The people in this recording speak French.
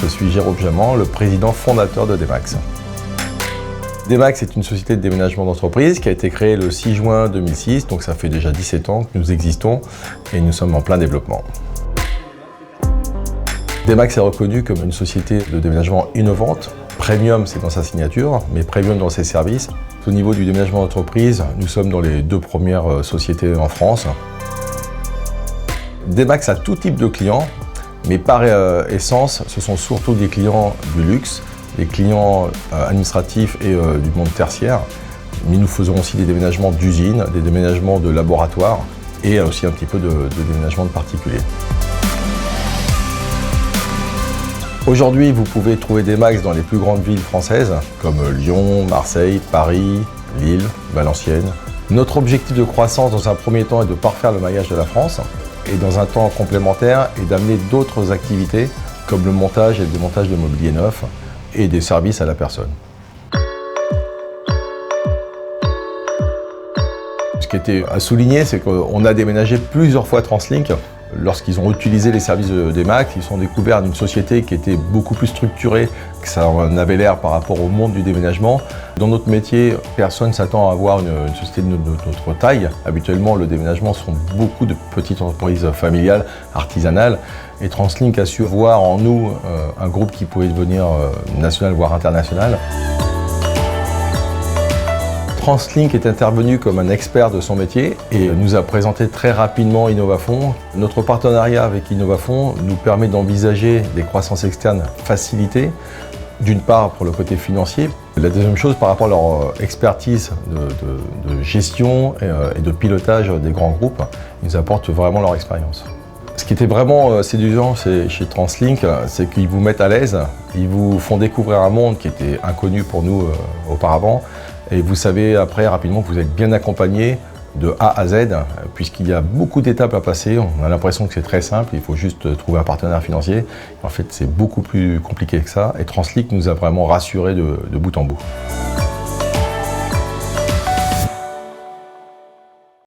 je suis Jérôme Jamant, le président fondateur de Demax. Demax est une société de déménagement d'entreprise qui a été créée le 6 juin 2006, donc ça fait déjà 17 ans que nous existons et nous sommes en plein développement. Demax est reconnu comme une société de déménagement innovante. Premium, c'est dans sa signature, mais premium dans ses services. Au niveau du déménagement d'entreprise, nous sommes dans les 2 premières sociétés en France. Demax a tout type de clients, mais par essence, ce sont surtout des clients du luxe, des clients administratifs et du monde tertiaire. Mais nous faisons aussi des déménagements d'usines, des déménagements de laboratoires et aussi un petit peu de déménagement de particuliers. Aujourd'hui, vous pouvez trouver Demax dans les plus grandes villes françaises, comme Lyon, Marseille, Paris, Lille, Valenciennes. Notre objectif de croissance dans un premier temps est de parfaire le maillage de la France et dans un temps complémentaire est d'amener d'autres activités comme le montage et le démontage de mobilier neuf et des services à la personne. Ce qui était à souligner, c'est qu'on a déménagé plusieurs fois Translink. Lorsqu'ils ont utilisé les services de Demax, ils sont découverts d'une société qui était beaucoup plus structurée que ça en avait l'air par rapport au monde du déménagement. Dans notre métier, personne ne s'attend à avoir une société de notre taille. Habituellement, le déménagement sont beaucoup de petites entreprises familiales, artisanales. Et Translink a su voir en nous un groupe qui pouvait devenir national, voire international. Translink est intervenu comme un expert de son métier et nous a présenté très rapidement Innovafond. Notre partenariat avec Innovafond nous permet d'envisager des croissances externes facilitées, d'une part pour le côté financier. La deuxième chose, par rapport à leur expertise de gestion et de pilotage des grands groupes, ils nous apportent vraiment leur expérience. Ce qui était vraiment séduisant chez Translink, c'est qu'ils vous mettent à l'aise, ils vous font découvrir un monde qui était inconnu pour nous auparavant. Et vous savez après rapidement que vous êtes bien accompagné de A à Z, puisqu'il y a beaucoup d'étapes à passer. On a l'impression que c'est très simple, il faut juste trouver un partenaire financier. En fait, c'est beaucoup plus compliqué que ça. Et Translink nous a vraiment rassurés de bout en bout.